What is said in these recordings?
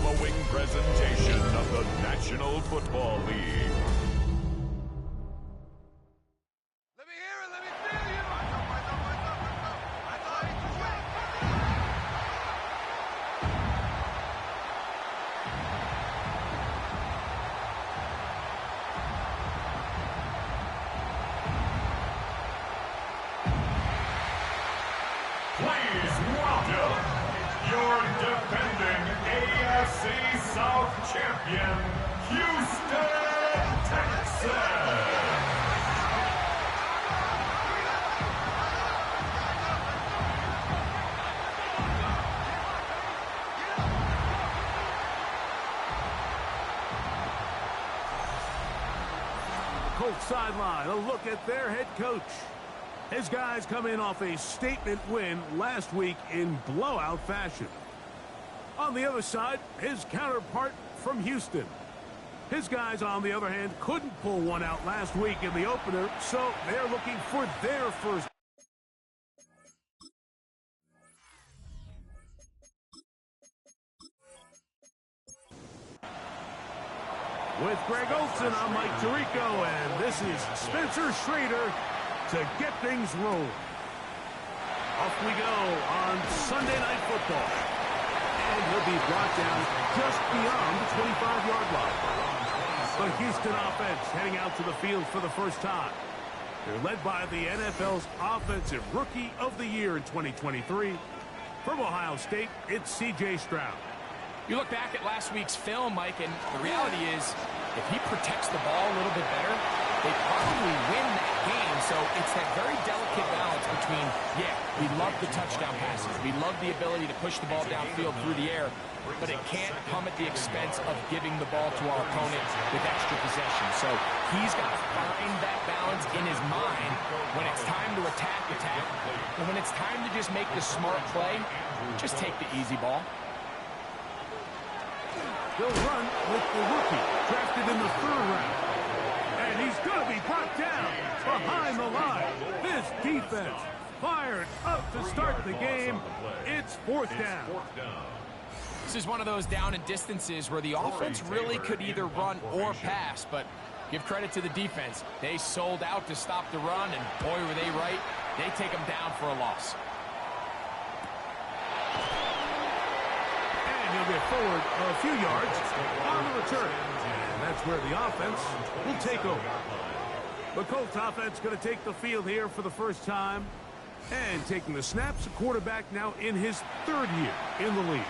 following presentation of the National Football League. Let me hear it, let me feel you. Please welcome your defending AFC South champion, Houston Texans. Colts sideline, a look at their head coach. His guys come in off a statement win last week in blowout fashion. On the other side, his counterpart from Houston. His guys, on the other hand, couldn't pull one out last week in the opener, so they're looking for their first. With Greg Olson, I'm Mike Tirico, and this is Spencer Schrader to get things rolling. Off we go on Sunday Night Football. And he'll be brought down just beyond the 25-yard line. The Houston offense heading out to the field for the first time. They're led by the NFL's Offensive Rookie of the Year in 2023. From Ohio State, it's C.J. Stroud. You look back at last week's film, Mike, and the reality is if he protects the ball a little bit better, they probably win that game. So it's that very delicate balance between, yeah, we love the touchdown passes. We love the ability to push the ball downfield through the air, but it can't come at the expense of giving the ball to our opponent with extra possession. So he's got to find that balance in his mind when it's time to attack, and when it's time to just make the smart play, just take the easy ball. They'll run with the rookie, drafted in the 3rd round. And he's going to be brought down behind the line. This defense fired up to start the game. It's 4th down. This is one of those down and distances where the offense really could either run or pass, but give credit to the defense. They sold out to stop the run, and boy, were they right. They take them down for a loss. He'll get forward a few yards on the return. And that's where the offense will take over. The Colts offense going to take the field here for the first time. And taking the snaps, a quarterback now in his 3rd year in the league.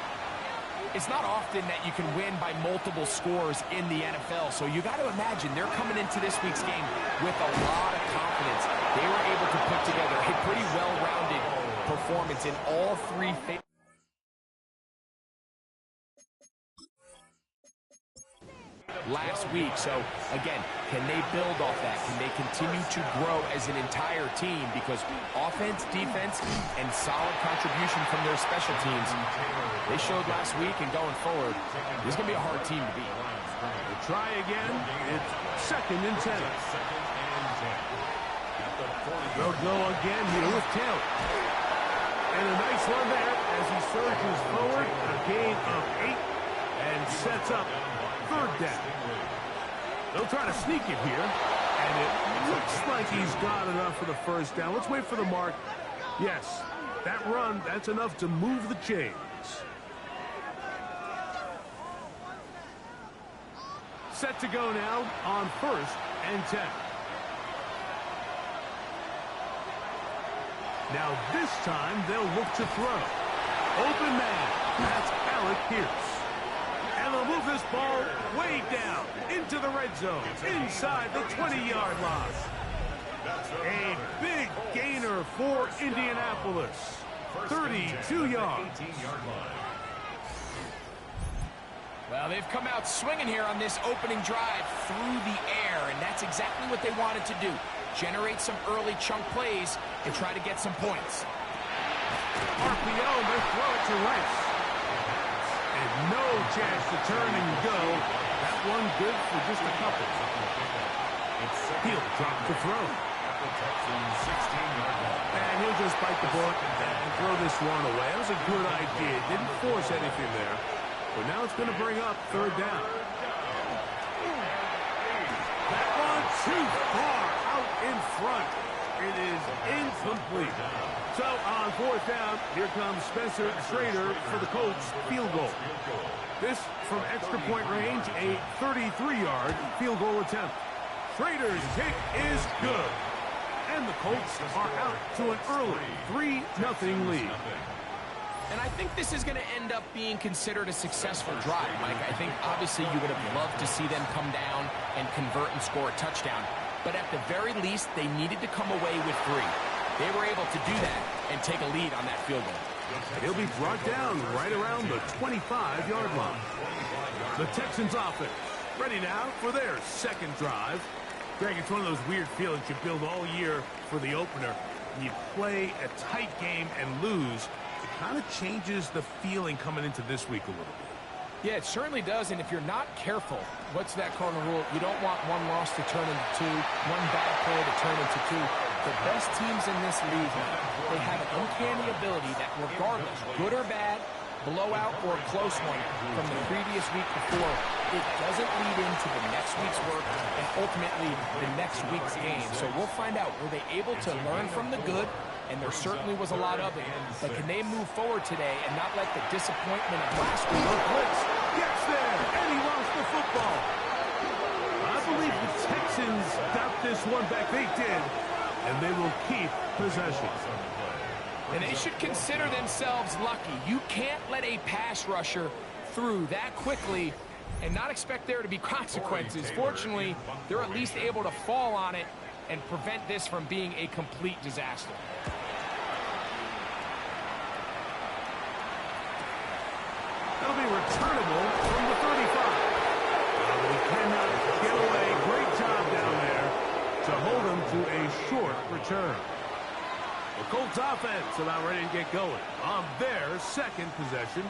It's not often that you can win by multiple scores in the NFL, so you got to imagine they're coming into this week's game with a lot of confidence. They were able to put together a pretty well-rounded performance in all 3 phases. Last week. So again, can they build off that? Can they continue to grow as an entire team? Because offense, defense, and solid contribution from their special teams, they showed last week, and going forward, this is going to be a hard team to beat. We'll try again. It's 2nd and 10. They'll go again here with Taylor. And a nice run there as he surges forward, a gain of 8, and sets up 3rd down. They'll try to sneak it here, and it looks like he's got enough for the 1st down. Let's wait for the mark. Yes, that run, that's enough to move the chains. Set to go now on 1st and 10. Now this time they'll look to throw. Open man, that's Alec Pierce. And they'll move this ball way down into the red zone, inside the 20-yard line. A big gainer for Indianapolis. 32 yards. Well, they've come out swinging here on this opening drive through the air, and that's exactly what they wanted to do. Generate some early chunk plays and try to get some points. RPO, they throw it to Rice. And no chance to turn and go. That one good for just a couple. He'll drop the throw. And he'll just bite the bullet and throw this one away. That was a good idea. Didn't force anything there. But now it's going to bring up third down. That one too far out in front. It is incomplete. So on fourth down, here comes Spencer Schrader for the Colts field goal. This from extra point range, a 33-yard field goal attempt. Schrader's kick is good. And the Colts are out to an early 3-0 lead. And I think this is going to end up being considered a successful drive, Mike. I think obviously you would have loved to see them come down and convert and score a touchdown. But at the very least, they needed to come away with 3. They were able to do that and take a lead on that field goal. He'll be brought down right around the 25-yard line. The Texans offense ready now for their second drive. Greg, it's one of those weird feelings you build all year for the opener. And you play a tight game and lose. It kind of changes the feeling coming into this week a little bit. Yeah, it certainly does, and if you're not careful, what's that cardinal rule? You don't want one loss to turn into 2, one bad play to turn into 2. The best teams in this league, they have an uncanny ability that regardless, good or bad, blowout or close one from the previous week before, it doesn't lead into the next week's work and ultimately the next week's game. So we'll find out, were they able to learn from the good? And there certainly was a lot of it. But can they move forward today and not let the disappointment of last week? Blitz gets there, and he lost the football. I believe the Texans got this one back. They did, and they will keep possession. And they should consider themselves lucky. You can't let a pass rusher through that quickly and not expect there to be consequences. Fortunately, they're at least able to fall on it and prevent this from being a complete disaster. That'll be returnable from the 35. He cannot get away. Great job down there to hold him to a short return. The Colts offense about ready to get going on their second possession.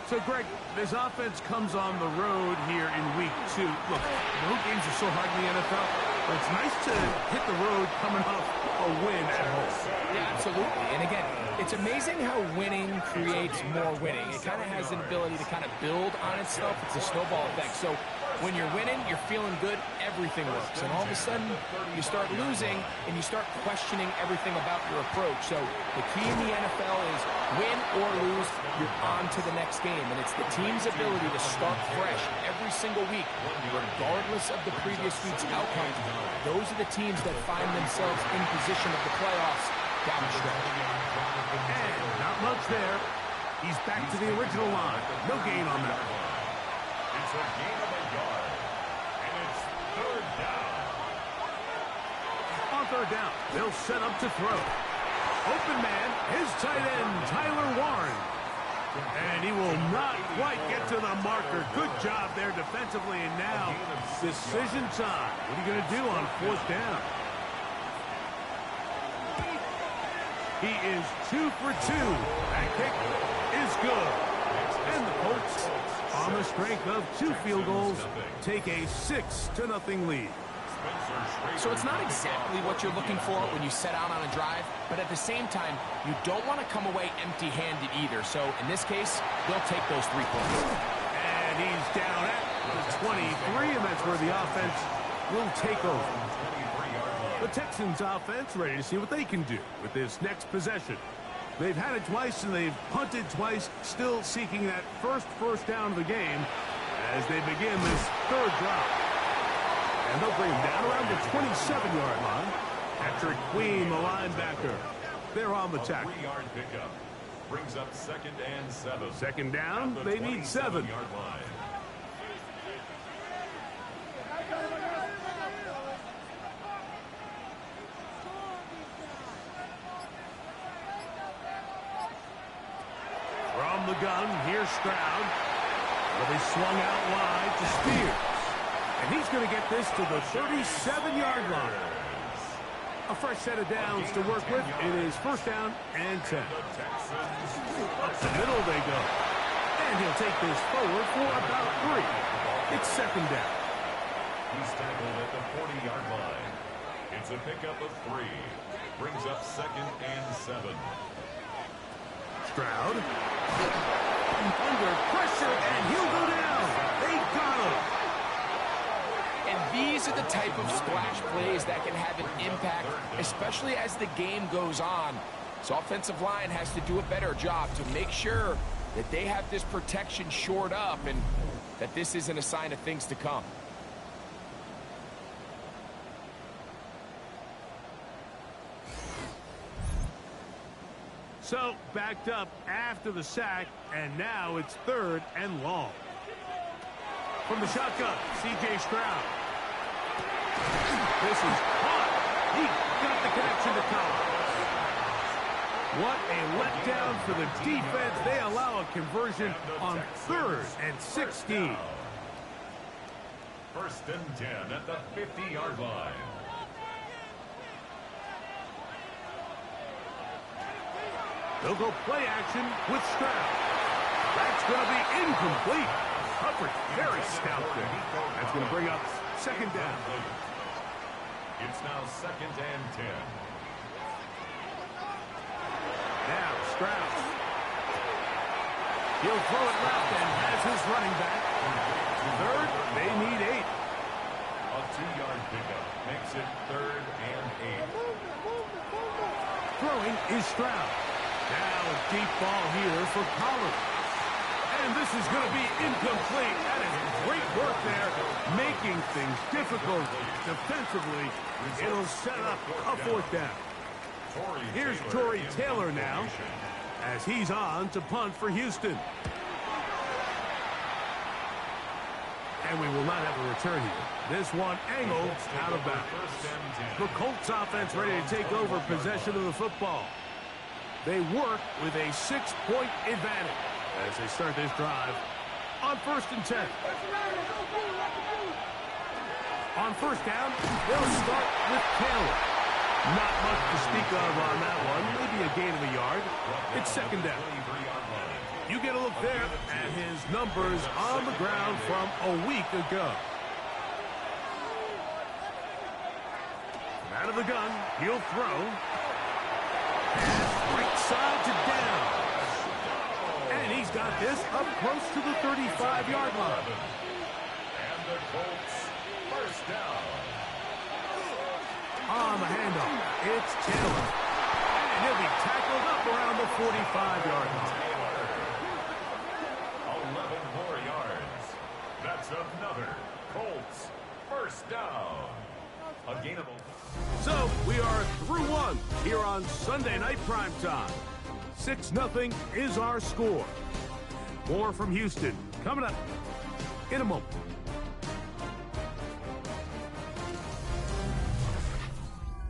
So, Greg, this offense comes on the road here in week 2. Look, road games are so hard in the NFL, but it's nice to hit the road coming off a win at home. Yeah, absolutely. And again, it's amazing how winning creates more winning. It kind of has an ability to kind of build on itself. It's a snowball effect. So when you're winning, you're feeling good, everything works. And all of a sudden, you start losing, and you start questioning everything about your approach. So the key in the NFL is win or lose, you're on to the next game. And it's the team's ability to start fresh every single week, regardless of the previous week's outcome. Those are the teams that find themselves in position of the playoffs down the stretch. And not much there. He's back to the original line. No gain on that. It's a gain of a yard, and it's third down. On third down, they'll set up to throw. Open man, his tight end, Tyler Warren. And he will not quite get to the marker. Good job there defensively, and now decision time. What are you going to do on fourth down? He is 2 for 2. That kick is good. And the Colts, on the strength of 2 field goals, take a 6-0 lead. So it's not exactly what you're looking for when you set out on a drive, but at the same time, you don't want to come away empty-handed either. So in this case, they'll take those 3 points. And he's down at the 23, and that's where the offense will take over. The Texans offense ready to see what they can do with this next possession. They've had it twice, and they've punted twice, still seeking that first down of the game as they begin this third drive. And they'll bring him down around the 27-yard line. Patrick Queen, the linebacker. They're on the tackle. 3-yard pickup brings up 2nd and 7. Second down, they need 7. From the gun, here's Stroud. Will be swung out wide to Spears. And he's going to get this to the 37-yard line. A fresh set of downs to work with. It is first down and 10. Up the middle they go. And he'll take this forward for about 3. It's second down. He's tackled at the 40-yard line. It's a pickup of 3. Brings up 2nd and 7. Stroud. Under pressure, and he'll go the type of splash plays that can have an impact, especially as the game goes on. So offensive line has to do a better job to make sure that they have this protection shored up and that this isn't a sign of things to come. So, backed up after the sack, and now it's 3rd and long. From the shotgun, C.J. Stroud. This is hot. He got the connection to Colts. What a letdown for the defense. They allow a conversion on 3rd and 16. 1st and 10 at the 50-yard line. They'll go play action with Stroud. That's going to be incomplete. Coverage very stout there. That's going to bring up 2nd down. It's now 2nd and 10. Now Stroud. He'll throw it left and has his running back. 3rd, they need 8. A 2-yard pickup makes it 3rd and 8. Throwing is Stroud. Now a deep ball here for Collins. And this is going to be incomplete. That is great work there, making things difficult defensively. It'll set up a 4th down. Here's Tory Taylor now as he's on to punt for Houston. And we will not have a return here. This one angled out of bounds. The Colts offense ready to take over possession of the football. They work with a 6-point advantage as they start this drive on 1st and 10. On 1st down, they'll start with Taylor. Not much to speak of on that one. Maybe a gain of a yard. It's 2nd down. You get a look there at his numbers on the ground from a week ago. Out of the gun, he'll throw. And right side to down. And he's got this up close to the 35-yard line. And the Colts, 1st down. On the handoff, it's Taylor. And he'll be tackled up around the 45-yard line. 11 more yards. That's another Colts 1st down. A gainable. So we are through 1 here on Sunday Night Primetime. 6-0 is our score. More from Houston coming up in a moment.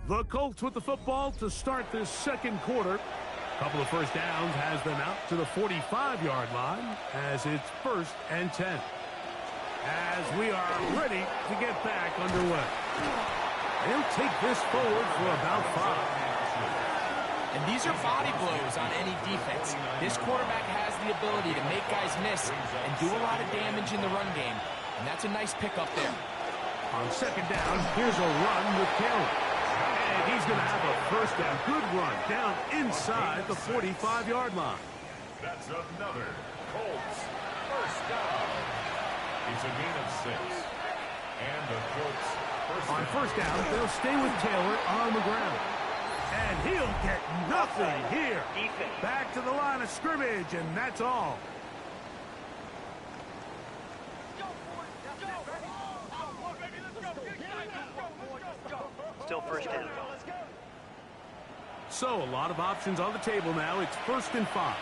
The Colts with the football to start this 2nd quarter. Couple of 1st downs has them out to the 45-yard line as it's 1st and 10. As we are ready to get back underway. They'll take this forward for about 5. And these are body blows on any defense. This quarterback has the ability to make guys miss and do a lot of damage in the run game. And that's a nice pickup there. On 2nd down, here's a run with Taylor. And he's going to have a 1st down. Good run down inside the 45-yard line. That's another Colts 1st down. It's a gain of 6. And the Colts on 1st down, they'll stay with Taylor on the ground. And he'll get nothing here. Back to the line of scrimmage, and that's all. Still 1st down. So a lot of options on the table now. It's 1st and 5.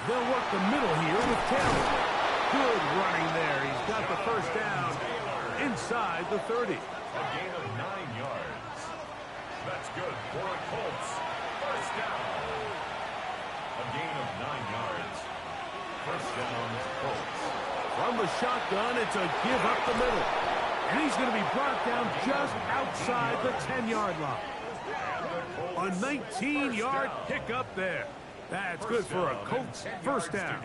They'll work the middle here with Taylor. Good running there. He's got the 1st down inside the 30. a gain of 9 yards. That's good for the Colts. 1st down. A gain of 9 yards. 1st down, Colts. From the shotgun, it's a give up the middle. And he's going to be brought down just outside the 10-yard line. A 19-yard pickup there. That's good for a Colts 1st down.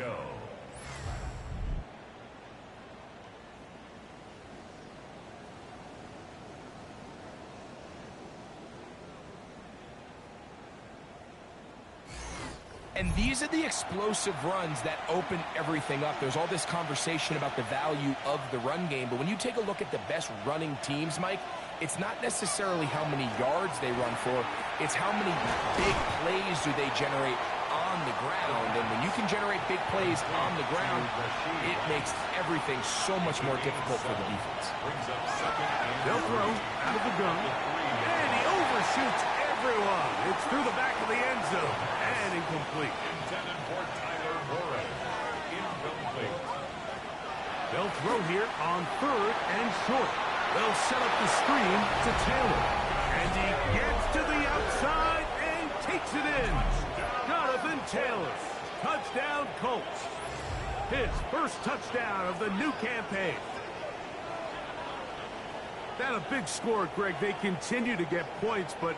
And these are the explosive runs that open everything up. There's all this conversation about the value of the run game, but when you take a look at the best running teams, Mike, it's not necessarily how many yards they run for, it's how many big plays do they generate on the ground. And when you can generate big plays on the ground, it makes everything so much more difficult for the defense. They'll throw out of the gun, and he overshoots everyone. It's through the back of the end zone, and incomplete. Intended for Tyler Warren. Incomplete. They'll throw here on 3rd and short. They'll set up the screen to Taylor. And he gets to the outside and takes it in. Jonathan Taylor. Touchdown, Colts. His first touchdown of the new campaign. That a big score, Greg. They continue to get points, but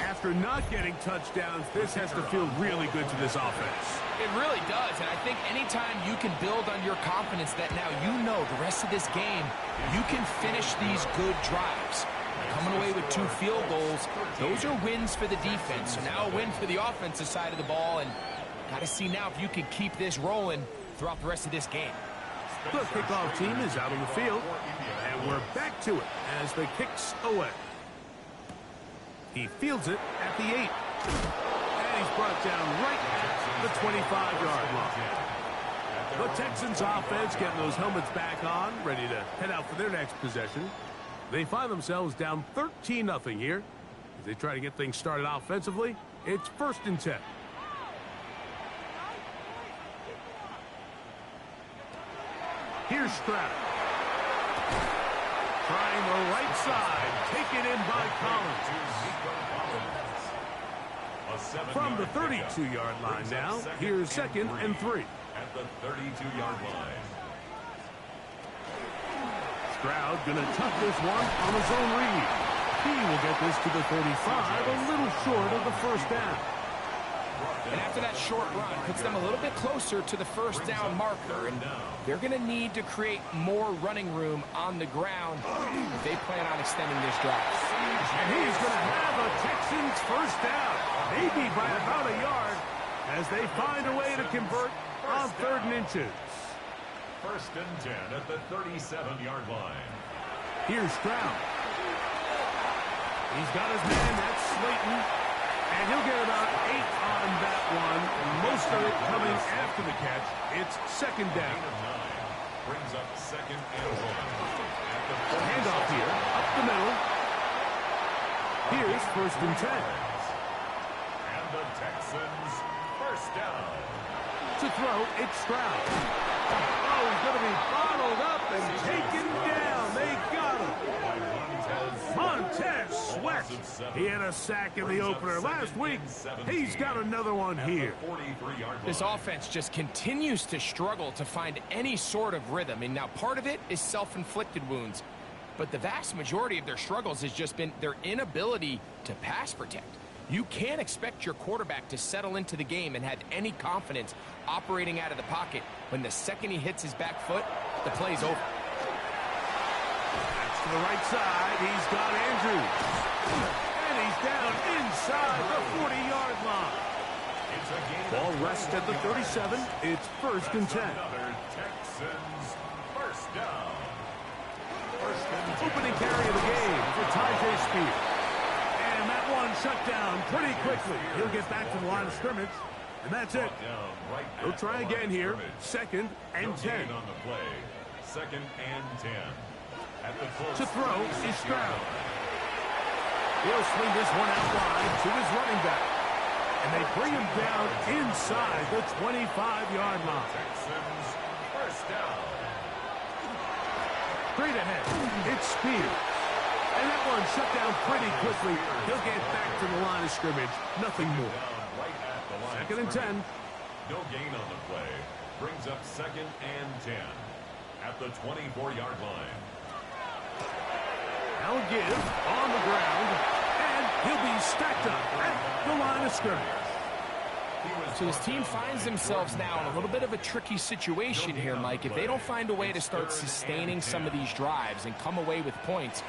after not getting touchdowns, this has to feel really good to this offense. It really does, and I think anytime you can build on your confidence that now you know the rest of this game, you can finish these good drives. Coming away with 2 field goals, those are wins for the defense. So now a win for the offensive side of the ball, and got to see now if you can keep this rolling throughout the rest of this game. The kickoff team is out on the field, and we're back to it as the kick's away. He fields it at the 8. And he's brought down right at the 25-yard line. The Texans offense getting those helmets back on, ready to head out for their next possession. They find themselves down 13-0 here. As they try to get things started offensively, it's 1st and 10. Here's Stroud. Trying the right side. Taken in by Collins. From the 32-yard line now, here's 2nd and 3. At the 32-yard line. Stroud going to tuck this one on his own read. He will get this to the 35, a little short of the 1st down. And after that short run, puts them a little bit closer to the 1st down marker. And they're going to need to create more running room on the ground if they plan on extending this drive. And he's going to have a Texans 1st down, maybe by about a yard, as they find a way to convert on 3rd and inches. 1st and 10 at the 37-yard line. Here's Stroud. He's got his man, that's Slayton. And he'll get about 8 on that one. Most of it coming after the catch. It's 2nd down. Brings up 2nd and 1. Handoff here, up the middle. Here's 1st and 10. And the Texans 1st down. To throw, it's Stroud. Oh, he's going to be bottled up and taken down. They got him. Montez Sweat. He had a sack in the opener last week. He's got another one here. This offense just continues to struggle to find any sort of rhythm. And now part of it is self-inflicted wounds. But the vast majority of their struggles has just been their inability to pass protect. You can't expect your quarterback to settle into the game and have any confidence operating out of the pocket when the second he hits his back foot, the play's over. That's to the right side. He's got Andrews. And he's down inside the 40-yard line. Ball rests at the 37. It's 1st and 10. Texans 1st down. Opening carry of the game for Tyjae Spears. And that one shut down pretty quickly. He'll get back to the line of scrimmage. And that's it. He'll try again here. 2nd and 10. On the play. 2nd and 10. At the to throw is Stroud. He'll swing this one out wide to his running back. And they bring him down inside the 25-yard line. Texans 1st down. Straight ahead, it's Spears. And that one shut down pretty quickly. He'll get back to the line of scrimmage. Nothing more. Right at the line 2nd and 10. No gain on the play. Brings up 2nd and 10. At the 24-yard line. Now give on the ground. And he'll be stacked up at the line of scrimmage. So this team finds themselves now in a little bit of a tricky situation here, Mike. If they don't find a way to start sustaining some of these drives and come away with points,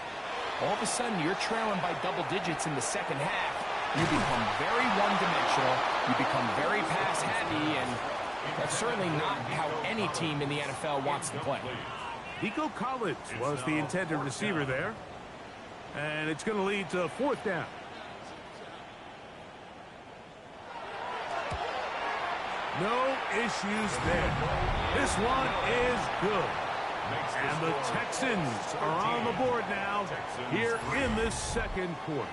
all of a sudden you're trailing by double digits in the second half. You become very one-dimensional, You become very pass-heavy, and that's certainly not how any team in the NFL wants to play. Nico Collins was the intended receiver there. And it's going to lead to 4th down. No issues there. This one is good. And the Texans are on the board now here in this second quarter.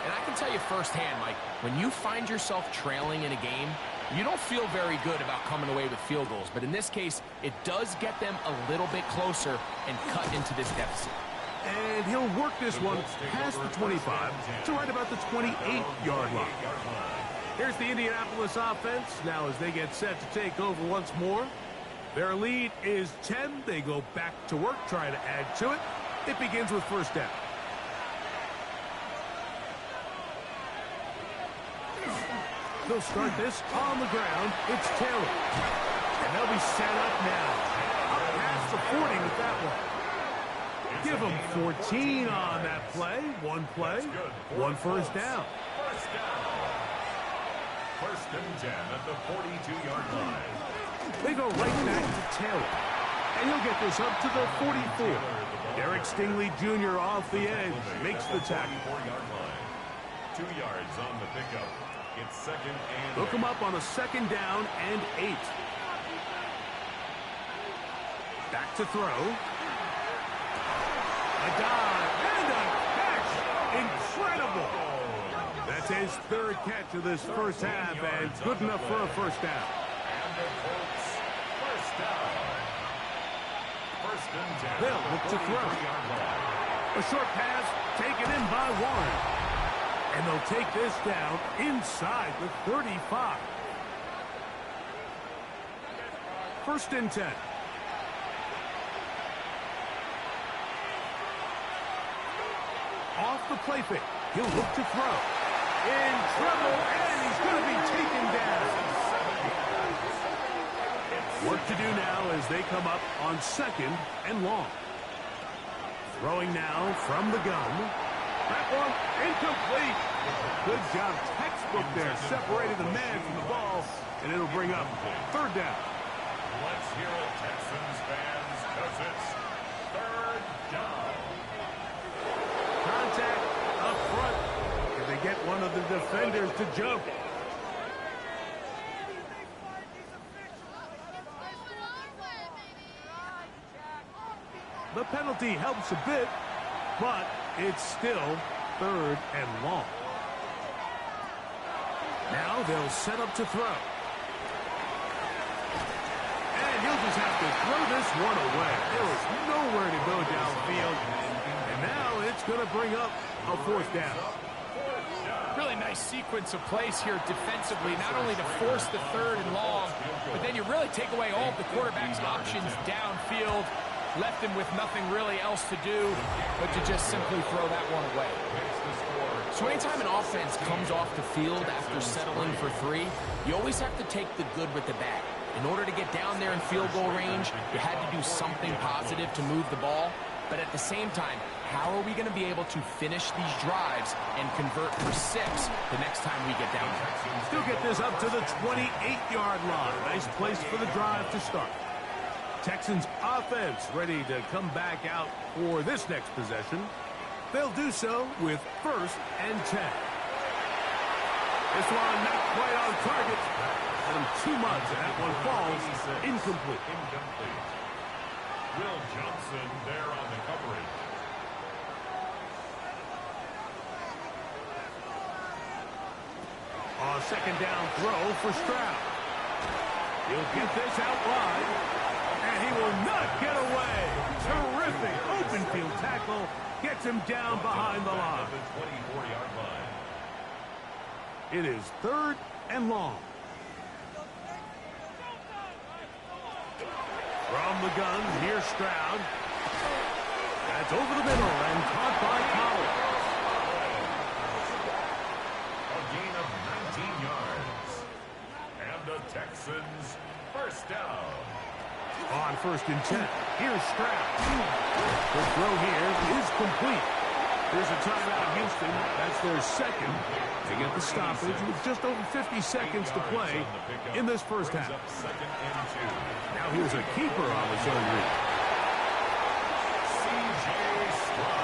And I can tell you firsthand, Mike, when you find yourself trailing in a game, you don't feel very good about coming away with field goals. But in this case, it does get them a little bit closer and cut into this deficit. And he'll work this one past the 25 to right about the 28-yard line. Here's the Indianapolis offense now as they get set to take over once more. Their lead is 10. They go back to work, try to add to it. It begins with 1st down. They'll start this on the ground. It's Taylor. And they'll be set up now. Up past the 40 with that one. Give them 14 on that play. One play, 1 first down. 1st and 10 at the 42-yard line. They go right back to Taylor. And he'll get this up to the 44. Derek Stingley Jr. off the edge makes the tackle. 2 yards on the pickup. It's 2nd and Look him up on a 2nd down and 8. Back to throw. A dive and a catch. Incredible. That's his 3rd catch of this first half, and good enough for a 1st down. And the Colts, 1st down. 1st and 10. They'll look to throw. A short pass taken in by Warren. And they'll take this down inside the 35. 1st and 10. Off the play fake. He'll look to throw. In trouble, and he's going to be taken down. Work to do now as they come up on 2nd and long. Throwing now from the gun. That one incomplete. Good job, textbook there, separating the man from the ball, and it'll bring up 3rd down. Let's hear it, Texans fans, because it's 3rd down. Contact up front. Can they get one of the defenders to jump? The penalty helps a bit, but it's still 3rd and long. Now they'll set up to throw. And he'll just have to throw this one away. There is nowhere to go downfield. And now it's going to bring up a 4th down. Really nice sequence of plays here defensively, not only to force the 3rd and long, but then you really take away all of the quarterback's options downfield, left him with nothing really else to do but to just simply throw that one away. So anytime an offense comes off the field after settling for 3, you always have to take the good with the bad. In order to get down there in field goal range, you had to do something positive to move the ball. But at the same time, how are we going to be able to finish these drives and convert for 6 the next time we get down there? Still get this up to the 28-yard line. Nice place for the drive to start. Texans offense ready to come back out for this next possession. They'll do so with 1st and 10. This one not quite on target. Let him too much, and that one falls incomplete. Will Johnson there on the coverage. A 2nd down throw for Stroud. He'll get this out wide, and he will not get away. Terrific open field tackle. Gets him down behind the line. It is 3rd and long. From the gun, here's Stroud. That's over the middle and caught by Collins. A gain of 19 yards. And the Texans 1st down. On 1st and 10, here's Stroud. The throw here is complete. Here's a timeout, Houston. That's their second. They get the stoppage with just over 50 seconds to play in this first half. Now here's a keeper on his own read.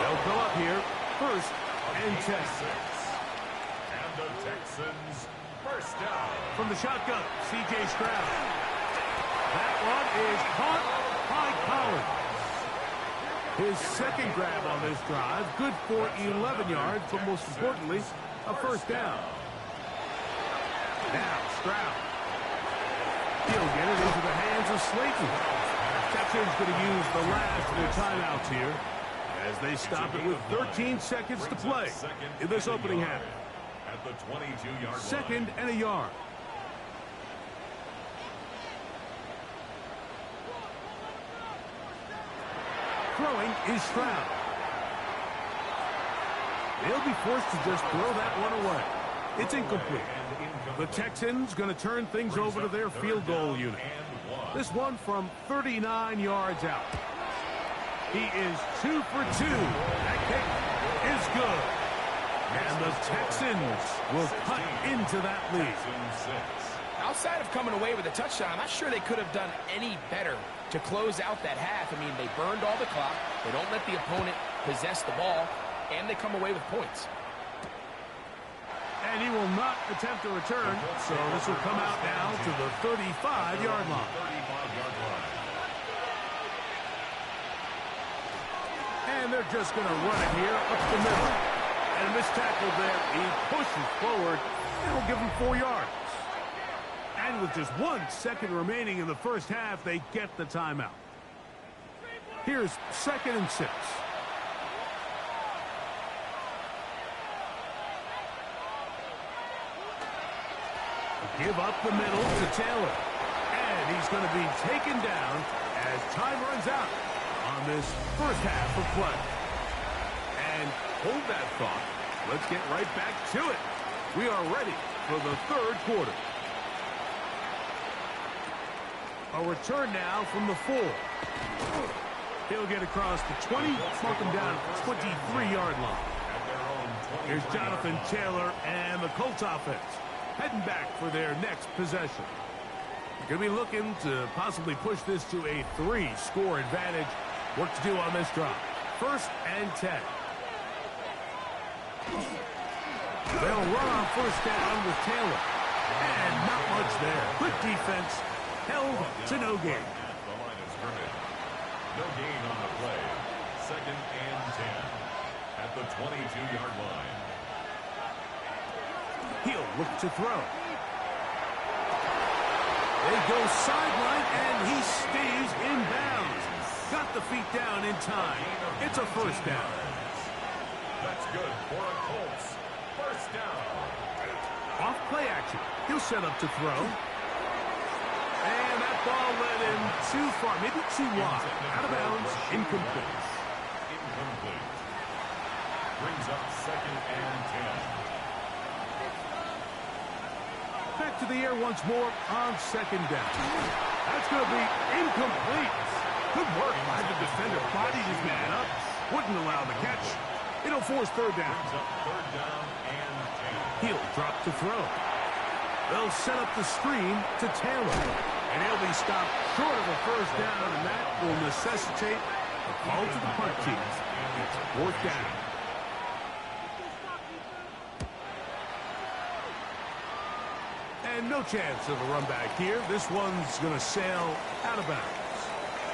They'll go up here, first and 10. And the Texans first down. From the shotgun, C.J. Stroud. That one is caught by Collins. His second grab on this drive, good for 11 yards, but most importantly, a first down. Now, Stroud. He'll get it into the hands of Slayton. Texans going to use the last of their timeouts here as they stop it with 13 seconds to play in this opening half. At the 22-yard line. Second and a yard. Throwing is Stroud. They'll be forced to just throw that one away. It's incomplete. The Texans going to turn things over to their field goal unit. This one from 39 yards out. He is 2 for 2. That kick is good. And the Texans will cut into that lead. Outside of coming away with a touchdown, I'm not sure they could have done any better to close out that half. I mean, they burned all the clock. They don't let the opponent possess the ball, and they come away with points. And he will not attempt a return, so this will come out now to the 35-yard line. And they're just going to run it here up the middle. And missed tackle there. He pushes forward, and will give him 4 yards. And with just 1 second remaining in the first half, they get the timeout. Here's second and 6. Give up the middle to Taylor. And he's going to be taken down as time runs out on this first half of play. And hold that thought. Let's get right back to it. We are ready for the third quarter. A return now from the 4. He'll get across the 20, mark him down at the 23-yard line. Here's Jonathan Taylor and the Colts offense heading back for their next possession. Going to be looking to possibly push this to a 3-score advantage. Work to do on this drive. First and 10. They'll run on first down with Taylor. And not much there. Good defense. Held to no gain. The line is scrimmage. No gain on the play. Second and 10. At the 22-yard line. He'll look to throw. They go sideline, and he stays in bounds. Got the feet down in time. It's a first down. That's good for a Colts. First down. Off play action. He'll set up to throw. And that ball led him too far, maybe too wide. Out of bounds, incomplete. Incomplete. Brings up second and 10. Back to the air once more on second down. That's going to be incomplete. Good work by the defender. Bodied his man up. Wouldn't allow the catch. It'll force third down. Brings up third down and 10. He'll drop to throw. They'll set up the screen to Taylor. And he'll be stopped short of a first down, and that will necessitate a call to the punt team. It's fourth down. And no chance of a run back here. This one's going to sail out of bounds.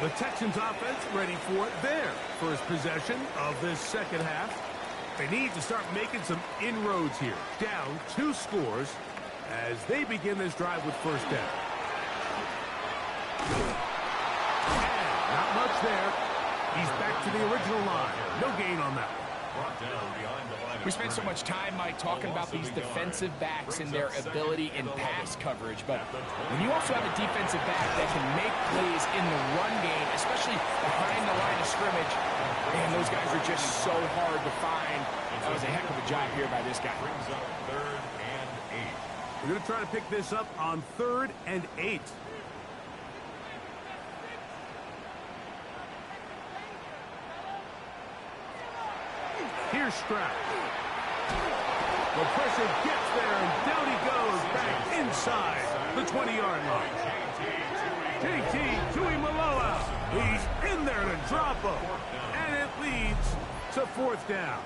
The Texans offense ready for their first possession of this second half. They need to start making some inroads here. Down 2 scores as they begin this drive with first down. And not much there. He's back to the original line. No gain on that. Brought down behind the line. We spent so much time, Mike, talking about these defensive backs and their ability in pass coverage. But when you also have a defensive back that can make plays in the run game, especially behind the line of scrimmage, man, those guys are just so hard to find. That was a heck of a job here by this guy. Brings up third and 8. We're going to try to pick this up on 3rd and 8. Here's Here's Stroud. The pressure gets there, and down he goes back inside the 20-yard line. JT Tuimoloau. He's in there to drop him, and it leads to 4th down.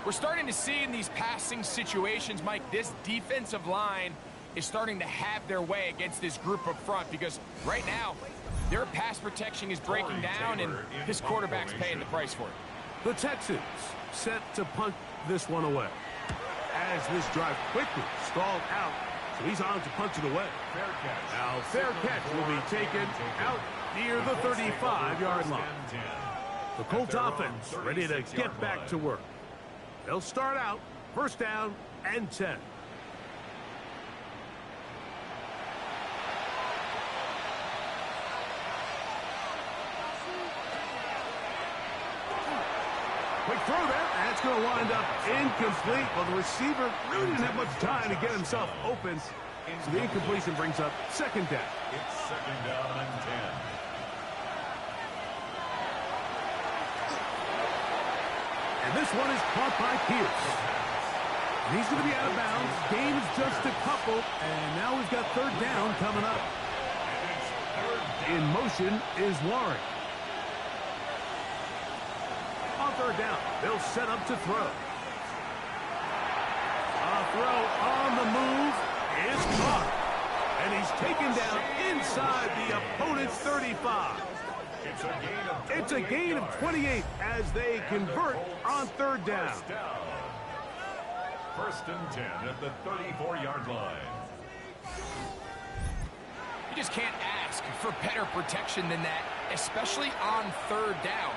We're starting to see in these passing situations, Mike, this defensive line is starting to have their way against this group up front because right now, their pass protection is breaking down, and his quarterback's paying the price for it. The Texans set to punt this one away. As this drive quickly stalled out, so he's on to punch it away. Now, fair catch will be taken out near the 35-yard line. The Colts offense ready to get back to work. They'll start out 1st down and 10. Quick throw there, and it's going to wind up incomplete. Well, the receiver really didn't have much time to get himself open, so the incompletion brings up 2nd down. It's 2nd down and 10. And this one is caught by Pierce. And he's going to be out of bounds. Game is just a couple, and now we've got 3rd down coming up. In motion is Warren. On 3rd down, they'll set up to throw. A throw on the move is caught. And he's taken down inside the opponent's 35. It's a gain of 28 as they convert on 3rd down. 1st and 10 at the 34-yard line. You just can't ask for better protection than that, especially on 3rd down.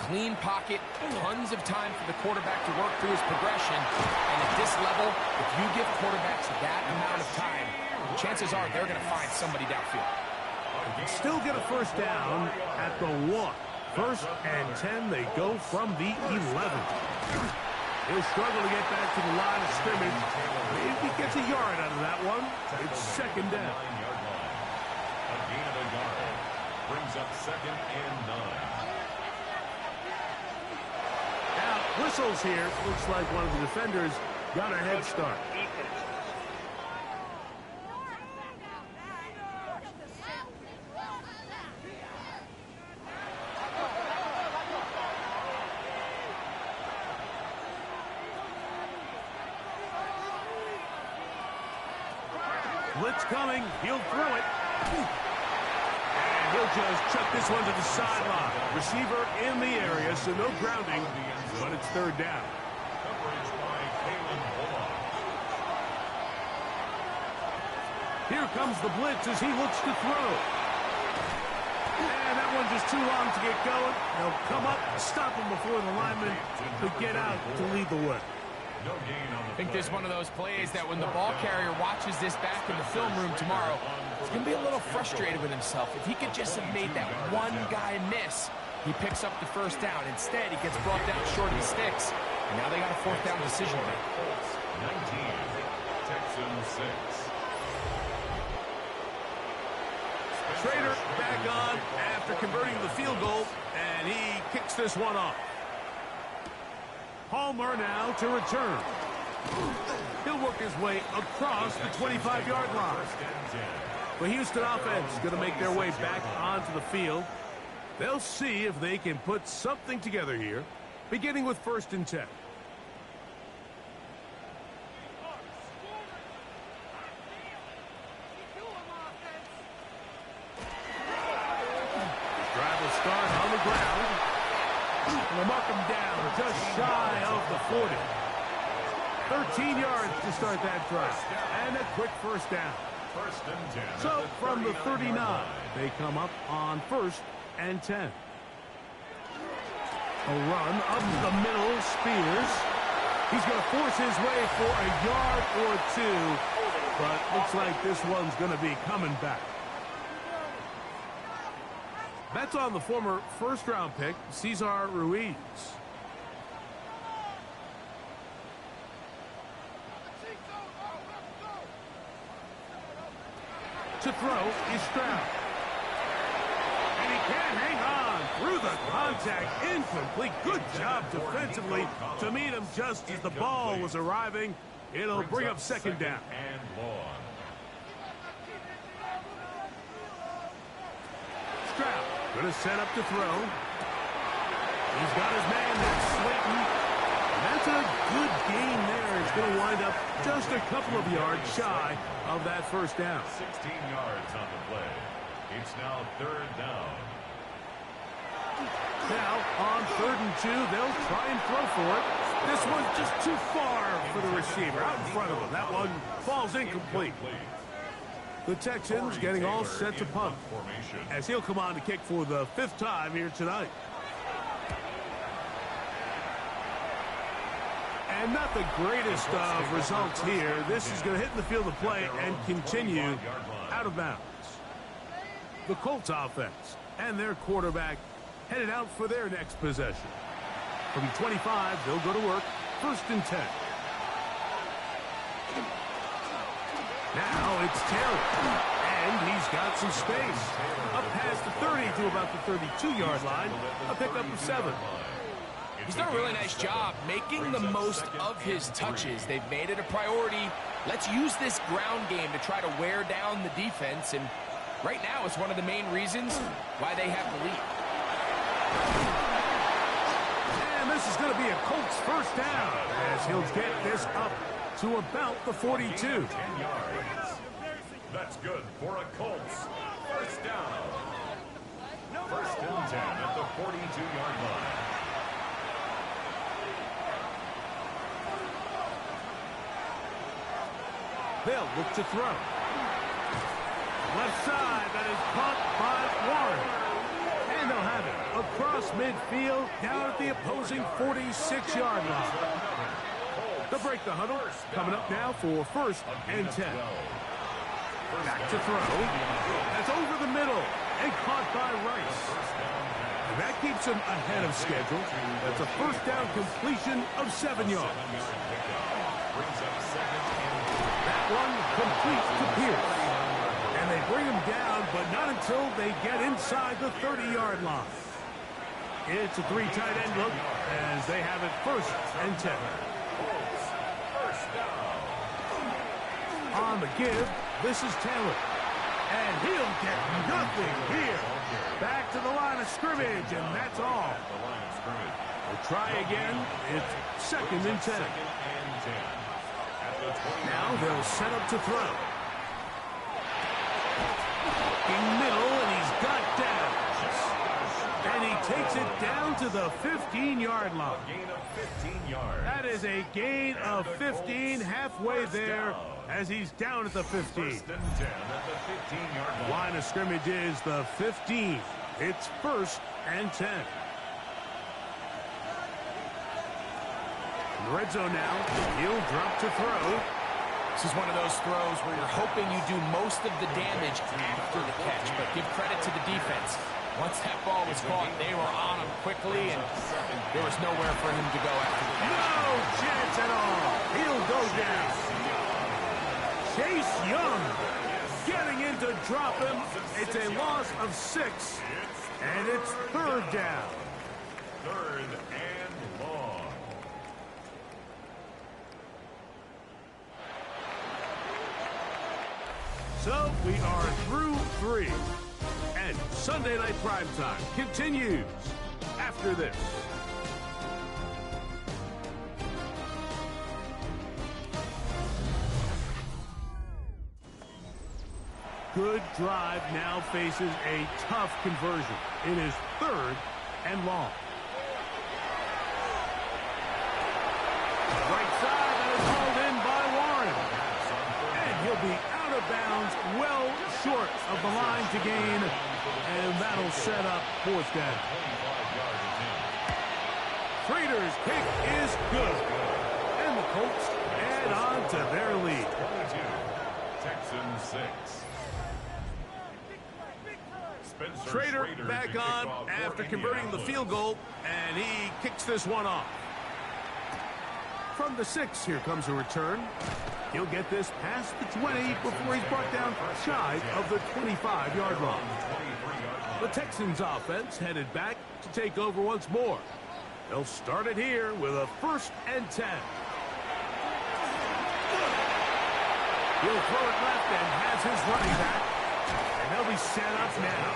Clean pocket, tons of time for the quarterback to work through his progression. And at this level, if you give quarterbacks that amount of time, chances are they're going to find somebody downfield. Still get a 1st down at the 1. 1st and 10, they go from the 11. He'll struggle to get back to the line of scrimmage. Maybe he gets a yard out of that one. It's 2nd down. A gain of a yard brings up 2nd and 9. Now, whistles here. Looks like one of the defenders got a head start. Blitz coming. He'll throw it. And he'll just chuck this one to the sideline. Receiver in the area, so no grounding, but it's 3rd down. Here comes the blitz as he looks to throw. And that one just too long to get going. They'll come up, stop him before the lineman could get out to lead the way. I think this is one of those plays that when the ball carrier watches this back in the film room tomorrow, he's going to be a little frustrated with himself. If he could just have made that one guy miss, he picks up the 1st down. Instead, he gets brought down short of the sticks. And now they got a 4th down decision to make. 19, Texans 6. Schrader back on after converting the field goal, and he kicks this one off. Palmer now to return. He'll work his way across the 25-yard line. The Houston offense is going to make their way back onto the field. They'll see if they can put something together here, beginning with 1st and 10. Drive will start on the ground. And they'll mark him down just shy of the 40. 13 yards to start that drive. And a quick 1st down. 1st and 10. So from the 39, they come up on 1st and 10. A run up the middle, Spears. He's going to force his way for a yard or 2, but looks like this one's going to be coming back. That's on the former 1st-round pick, Cesar Ruiz. To throw is Stroud. And he can't hang on. Through the contact, incomplete. Good job defensively to meet him just as the ball was arriving. It'll bring up second down. And long. Stroud going to set up to throw. He's got his man, that's Slayton. That's a good gain there. He's going to wind up just a couple of yards shy of that first down. 16 yards on the play. It's now third down. Now, on 3rd and 2, they'll try and throw for it. This one's just too far for the receiver out in front of him. That one falls incomplete. The Texans getting all set to punt as he'll come on to kick for the 5th time here tonight. And not the greatest of results here. This is going to hit in the field of play and continue out of bounds. The Colts offense and their quarterback headed out for their next possession. From 25, they'll go to work. 1st and 10. Now it's Taylor. And he's got some space. Up past the 30 to about the 32-yard line. A pickup of 7. He's done a really nice job making the most of his touches. They've made it a priority. Let's use this ground game to try to wear down the defense. And right now, it's one of the main reasons why they have the lead. And this is going to be a Colts first down as he'll get this up to about the 42. 10 yards. That's good for a Colts first down. 1st and 10 at the 42-yard line. They'll look to throw. Left side, that is caught by Warren. And they'll have it across midfield down at the opposing 46-yard line. They'll break the huddle. Coming up now for 1st and 10. Back to throw. That's over the middle and caught by Rice. And that keeps him ahead of schedule. That's a first down completion of 7 yards. That one complete to Pierce. And they bring him down, but not until they get inside the 30-yard line. It's a 3 tight end look as they have it 1st and 10. On the give, this is Taylor. And he'll get nothing here. Back to the line of scrimmage, and that's all. We'll try again. It's 2nd and 10. Now they'll set up to throw. In middle, and he's got down. And he takes it down to the 15-yard line. Gain of 15 yards. That is a gain of 15, halfway there as he's down at the 15. 1st and 10 at the 15-yard line. Line of scrimmage is the 15. It's 1st and 10. In the red zone now, he'll drop to throw. This is one of those throws where you're hoping you do most of the damage after the catch, but give credit to the defense. Once that ball was caught, they were on him quickly, and there was nowhere for him to go after the catch. No chance at all. He'll go down. Chase Young getting in to drop him. It's a loss of 6, and it's 3rd down. 3rd and long. So we are through 3. And Sunday Night Primetime continues after this. Good drive now faces a tough conversion. It is 3rd and long. Right side, that is hauled in by Warren. And he'll be out of bounds, well short of the line to gain. And that'll set up 4th down. Prater's kick is good. And the Colts add on to their lead. 22, Texans 6. Schrader back on after converting the field goal, and he kicks this one off. From the 6, here comes a return. He'll get this past the 20 before he's brought down shy of the 25-yard line. The Texans offense headed back to take over once more. They'll start it here with a 1st and 10. He'll throw it left and has his running back. And they'll be set up now.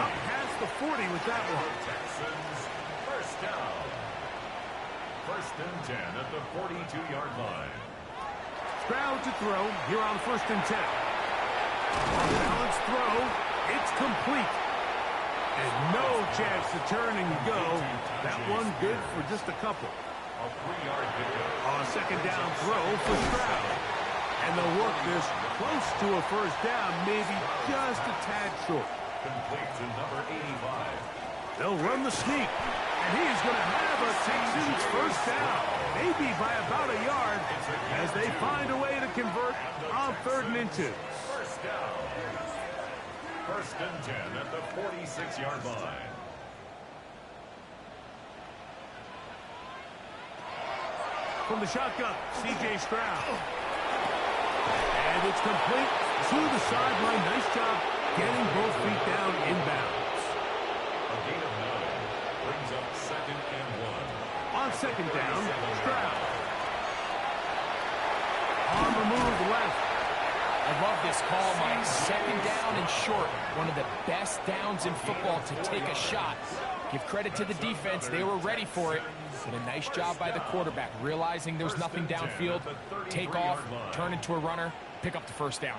Up past the 40 with that one. Texans, first down. 1st and 10 at the 42-yard line. Stroud to throw here on 1st and 10. On the balanced throw, it's complete. And no chance to turn and go. That one good for just a couple. A 3-yard pickup. On a 2nd down throw for Stroud. And they'll work this close to a 1st down, maybe just a tad short. Complete to number 85. They'll run the sneak. And he's going to have a Texans 1st down. Maybe by about a yard as they find a way to convert on 3rd and inches. 1st down. 1st and 10 at the 46-yard line. From the shotgun, C.J. Stroud. And it's complete to the sideline. Nice job getting both feet down inbounds. A gain of 9 brings up 2nd and 1. On 2nd down, Stroud. On the move left. I love this call, Mike. 2nd down and short. One of the best downs in football to take a shot. Give credit to the defense. They were ready for it. But a nice job by the quarterback, realizing there's nothing downfield. Take off, turn into a runner, pick up the 1st down.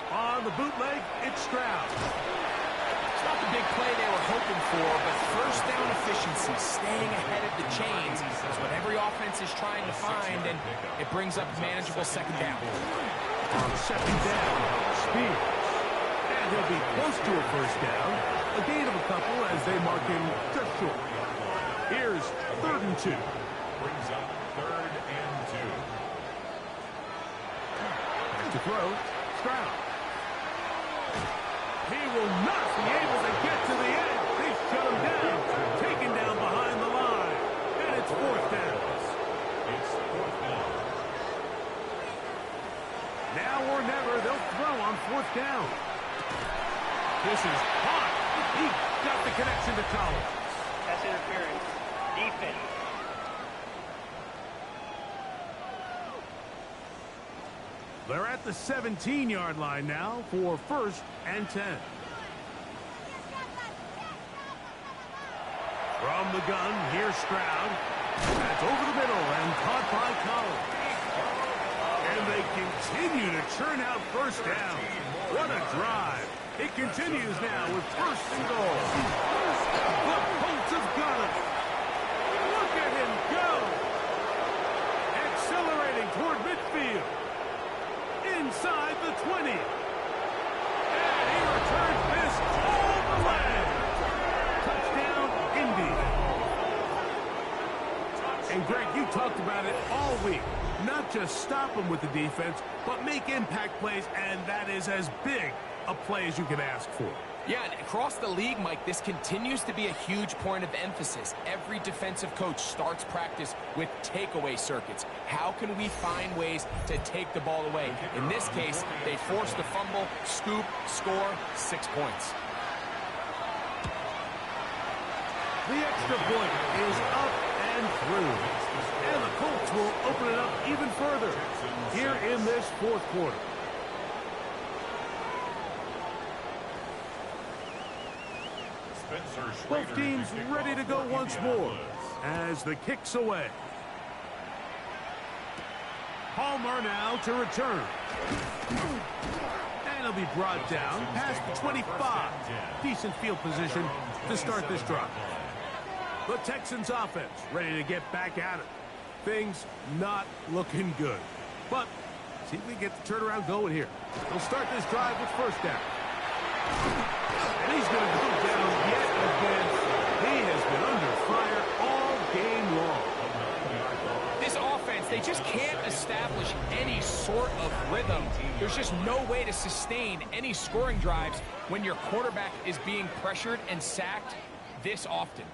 On the bootleg, it's Stroud. It's not the big play they were hoping for, but 1st down efficiency, staying ahead of the chains, is what every offense is trying to find, and it brings up a manageable 2nd down. On 2nd down, Spears. And he'll be close to a 1st down. A gain of a couple as they mark him just short. Here's 3rd and 2. Brings up 3rd and 2. Back to throw, Stroud. He will not be able to get to the end. They shut him down. Taken down behind the line. And it's 4th down. It's 4th down. Now or never, they'll throw on 4th down. This is hot. He got the connection to Collins. Pass interference. Defense. They're at the 17-yard line now for 1st and 10. From the gun, here's Stroud. That's over the middle and caught by Collins. And they continue to churn out 1st down. What a drive. It continues now with 1st and goal. The Colts have got it. Look at him go. Accelerating toward midfield. Inside the 20. And he returns this all the way. Touchdown, Indy. And Greg, you talked about it all week. Not just stop them with the defense, but make impact plays, and that is as big a play as you can ask for. Yeah, and across the league, Mike, this continues to be a huge point of emphasis. Every defensive coach starts practice with takeaway circuits. How can we find ways to take the ball away? In this case, they forced the fumble, scoop, score, 6 points. The extra point is up and through. And the Colts will open it up even further here in this 4th quarter. Both teams ready to go once more as the kick's away. Palmer now to return. And he'll be brought down past the 25. Decent field position to start this drive. The Texans offense ready to get back at it. Things not looking good. But see if we get the turnaround going here. We'll start this drive with 1st down. And he's going to go down yet again. He has been under fire all game long. This offense, they just can't establish any sort of rhythm. There's just no way to sustain any scoring drives when your quarterback is being pressured and sacked this often.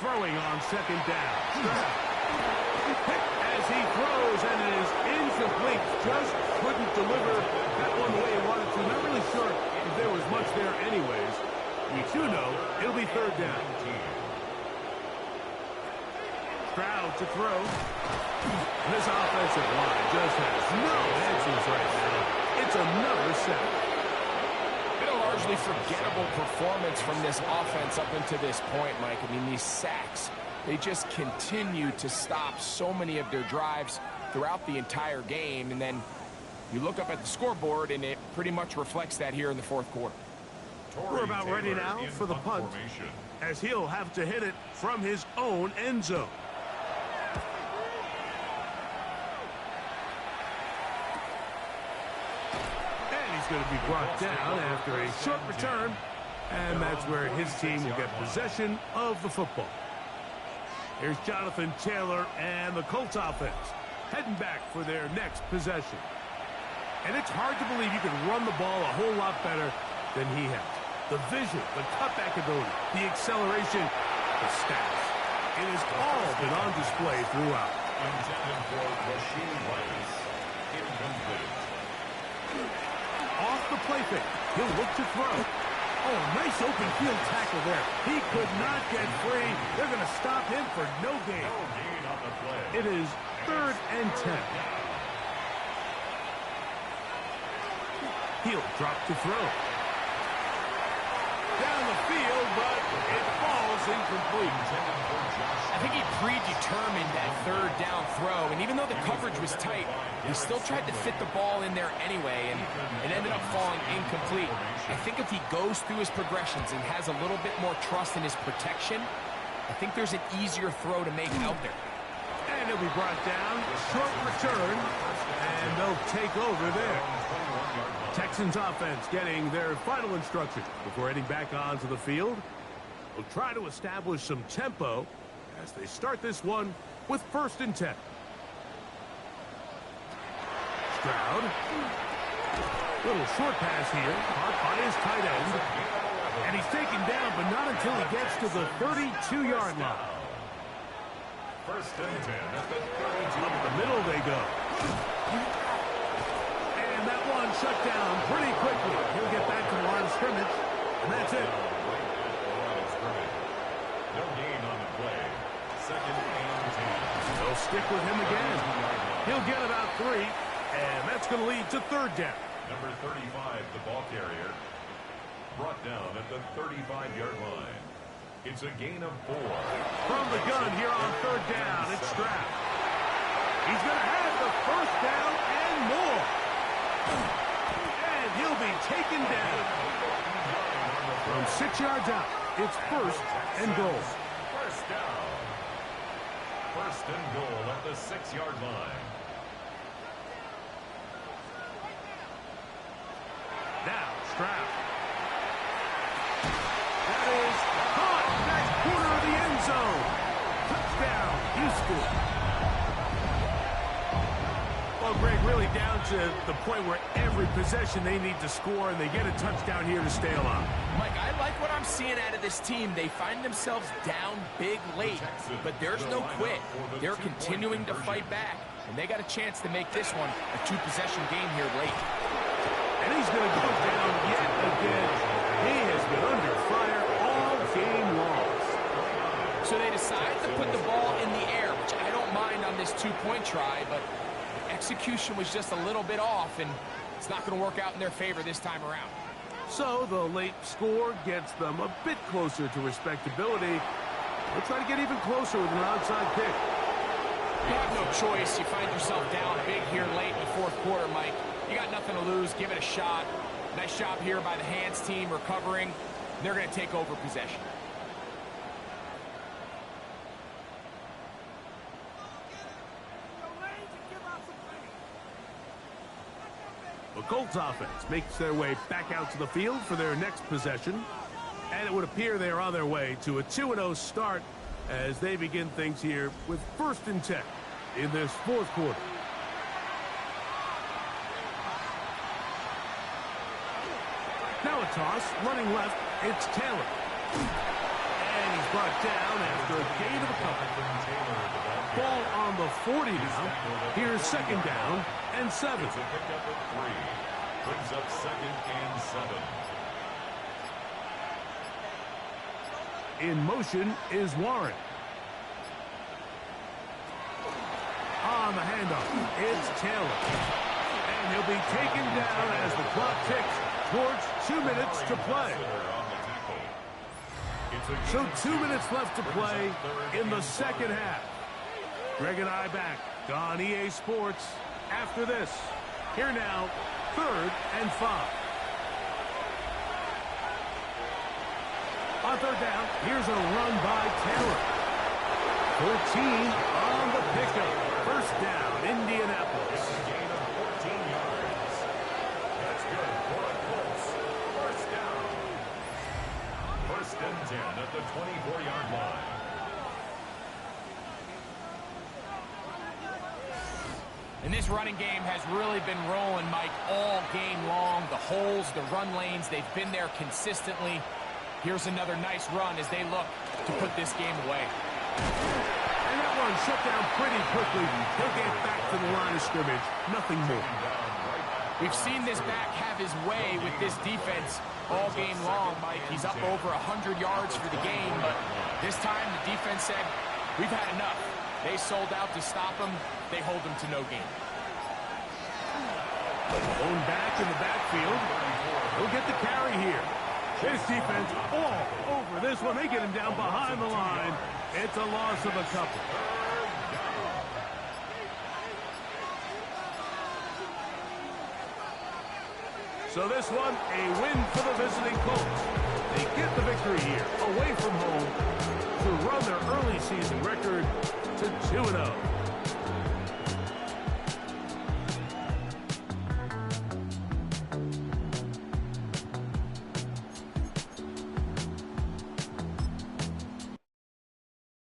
throwing on second down. As he throws, and it is incomplete. Just couldn't deliver that one the way he wanted to. Not really sure if there was much there anyways. We do know it'll be third down. Stroud to throw. This offensive line just has no answers right now. It's another sack. Been a largely forgettable performance from this offense up until this point, Mike. I mean, these sacks, they just continue to stop so many of their drives throughout the entire game. And then you look up at the scoreboard, and it pretty much reflects that here in the fourth quarter. We're about ready now for the punt, as he'll have to hit it from his own end zone. Going to be brought down after a short return, and that's where his team will get possession of the football. Here's Jonathan Taylor and the Colts offense heading back for their next possession. And it's hard to believe you can run the ball a whole lot better than he has. The vision, the cutback ability, the acceleration, the stats. It has all been on display throughout. Intended for Rasheed Rice. Incomplete. Off the play fake. He'll look to throw. Oh, nice open field tackle there. He could not get free. They're going to stop him for no gain. No gain on the play. It is 3rd and 10. He'll drop to throw. Down the field, but it falls incomplete. I think he predetermined that 3rd down throw, and even though the coverage was tight, he still tried to fit the ball in there anyway, and it ended up falling incomplete. I think if he goes through his progressions and has a little bit more trust in his protection, I think there's an easier throw to make out there. And he'll be brought down. Short return, and they'll take over there. Texans offense getting their final instruction before heading back onto the field. They'll try to establish some tempo as they start this one with 1st and 10. Stroud. Little short pass here, caught by his tight end. And he's taken down, but not until he gets to the 32-yard line. 1st and 10 at the 32. Up the middle they go. And that one shut down pretty quickly. He'll get back to the line of scrimmage, and that's it. No gain on the play. 2nd and 10. They'll stick with him again. He'll get about 3, and that's going to lead to 3rd down. Number 35, the ball carrier, brought down at the 35-yard line. It's a gain of 4. From the gun here on 3rd down, it's Stroud. He's going to have the 1st down and more. And he'll be taken down. From 6 yards out, it's 1st and goal. 1st down. 1st and goal at the 6-yard line. Now, Stroud. That is caught. Back corner of the end zone. Touchdown, Houston. Well, Greg, really down to the point where every possession they need to score, and they get a touchdown here to stay alive. Mike, I like what I'm seeing out of this team. They find themselves down big late, but there's no quit. They're continuing to fight back, and they got a chance to make this one a 2-possession game here late. And he's going to go down yet again. He has been under fire all game long. So they decide to put the ball in the air, which I don't mind on this 2-point try, but execution was just a little bit off, and it's not going to work out in their favor this time around. So the late score gets them a bit closer to respectability. They'll try to get even closer with an onside kick. You have no choice. You find yourself down big here late in the 4th quarter, Mike. You got nothing to lose. Give it a shot. Nice job here by the hands team recovering. They're going to take over possession. The Colts offense makes their way back out to the field for their next possession. And it would appear they are on their way to a 2-0 start as they begin things here with 1st and 10 in this 4th quarter. Now a toss, running left, it's Taylor. And he's brought down after a gain of a couple. Ball on the 40 now. Here's second down and 7. It's a pickup of 3. Brings up second and 7. In motion is Warren. On the handoff, it's Taylor. And he'll be taken down as the clock ticks towards 2 minutes to play. So 2 minutes left to play in the second half. Greg and I back on EA Sports after this. Here now, 3rd and 5. On 3rd down, here's a run by Taylor. 14 on the pickup. First down, Indianapolis. It's a gain of 14 yards. That's good for the Colts. First down. 1st and 10 at the 24-yard line. And this running game has really been rolling, Mike, all game long. The holes, the run lanes, they've been there consistently. Here's another nice run as they look to put this game away. And that one shut down pretty quickly. He'll get back to the line of scrimmage. Nothing more. We've seen this back have his way with this defense all game long, Mike. He's up over 100 yards for the game, but this time the defense said, we've had enough. They sold out to stop him. They hold him to no gain. Going back in the backfield. He'll get the carry here. This defense all over this one. They get him down behind the line. It's a loss of a couple. So this one, a win for the visiting Colts. They get the victory here, away from home, to run their early season record to 2-0.